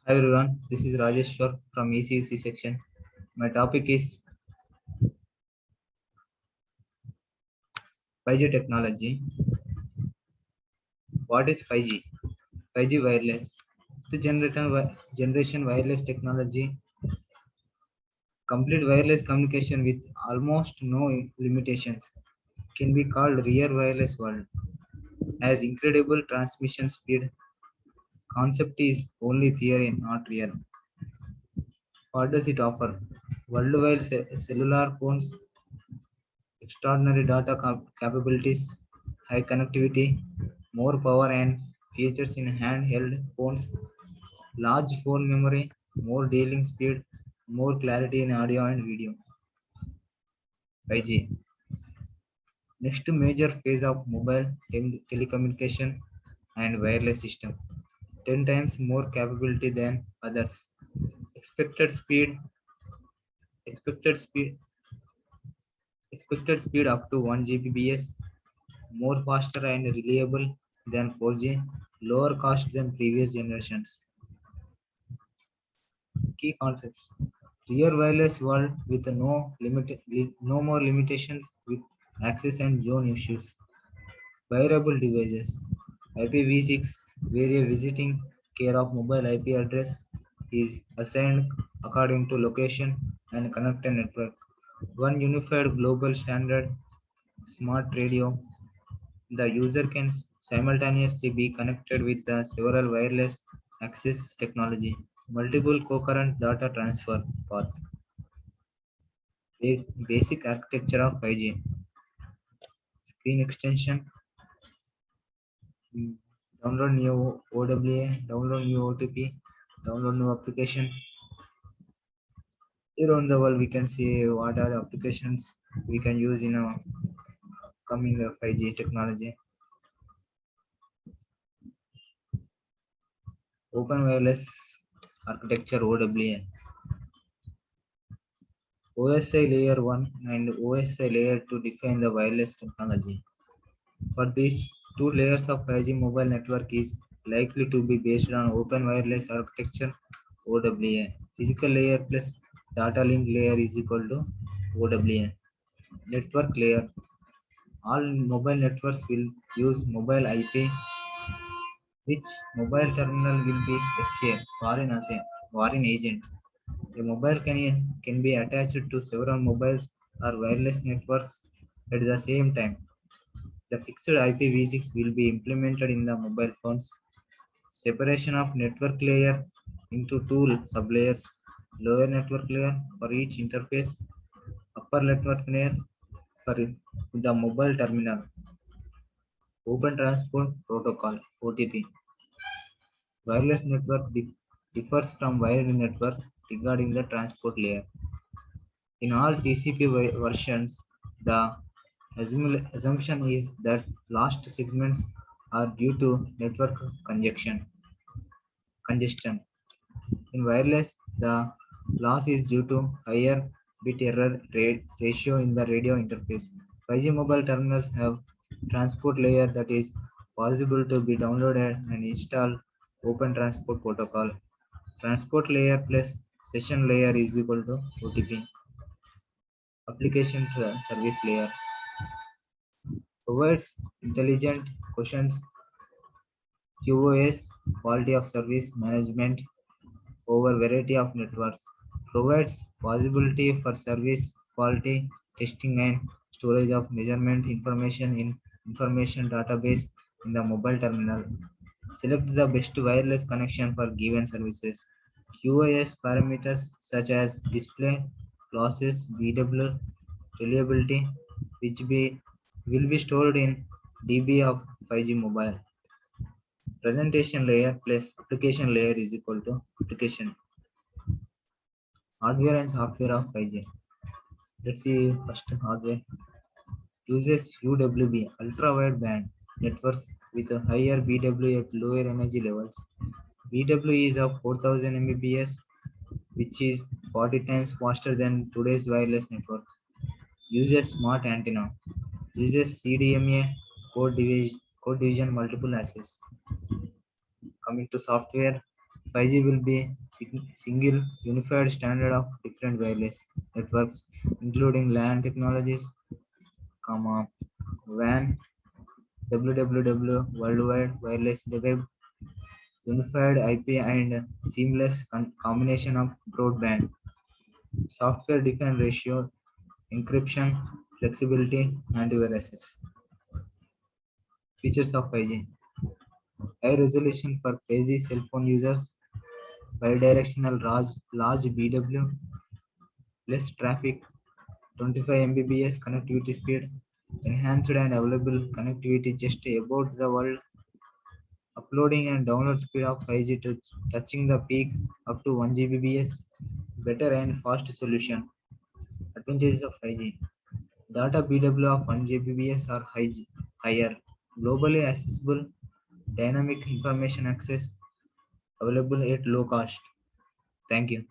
Hi everyone, this is Rajeshwar from ECC section. My topic is 5G technology. What is 5G? 5G wireless. The generation wireless technology, complete wireless communication with almost no limitations, can be called real wireless world. Has incredible transmission speed. Concept is only theory, not real. What does it offer? Worldwide cellular phones, extraordinary data capabilities, high connectivity, more power and features in handheld phones, large phone memory, more dealing speed, more clarity in audio and video. 5G. Next major phase of mobile telecommunication and wireless system. 10 times more capability than others. Expected speed, expected speed, expected speed up to 1 Gbps, more faster and reliable than 4G, lower cost than previous generations. Key concepts: real wireless world with no more limitations with access and zone issues. Wearable devices: IPv6, where a visiting care of mobile IP address is assigned according to location and connected network. One unified global standard. Smart radio: the user can simultaneously be connected with the several wireless access technology. Multiple concurrent data transfer path. Basic architecture of 5G. Screen extension. mm, Download new OWA. Download new OTP. Download new application. Around the world, we can see what are the applications we can use in a coming 5G technology. Open wireless architecture OWA. OSI layer 1 and OSI layer 2 define the wireless technology. For these two layers of 5G mobile network is likely to be based on open wireless architecture OWA. Physical layer plus data link layer is equal to OWA. Network layer. All mobile networks will use mobile IP, which mobile terminal will be foreign agent. A mobile can be attached to several mobiles or wireless networks at the same time. The fixed IPv6 will be implemented in the mobile phones. Separation of network layer into two sublayers. Lower network layer for each interface. Upper network layer for the mobile terminal. Open Transport Protocol (OTP). Wireless network differs from wired network regarding the transport layer. In all TCP versions, the assumption is that lost segments are due to network congestion. In wireless, the loss is due to higher bit error ratio in the radio interface. 5G mobile terminals have transport layer that is possible to be downloaded and installed. Open Transport Protocol. Transport layer plus session layer is equal to OTP. Application service layer provides intelligent questions, QoS, quality of service management over variety of networks, provides possibility for service quality testing and storage of measurement information in information database in the mobile terminal. Select the best wireless connection for given services. QoS parameters such as display, losses, BW, reliability, will be stored in DB of 5G mobile. Presentation layer plus application layer is equal to application. Hardware and software of 5G. Let's see first hardware. Uses UWB ultra wideband networks with a higher BW at lower energy levels. BW is of 4000 Mbps, which is 40 times faster than today's wireless networks. Uses smart antenna. Uses CDMA code division multiple access. Coming to software, 5G will be single unified standard of different wireless networks, including LAN technologies, comma, WAN, WWW, World Wide Wireless Web, unified IP, and seamless combination of broadband, software defined ratio, encryption, flexibility, antiviruses. Features of 5G: high resolution for busy cell phone users, bidirectional large BW, less traffic, 25 Mbps connectivity speed, enhanced and available connectivity just about the world, uploading and download speed of 5G touching the peak up to 1 Gbps, better and fast solution. Advantages of 5G: data BW of 1 Gbps or higher, globally accessible, dynamic information access, available at low cost. Thank you.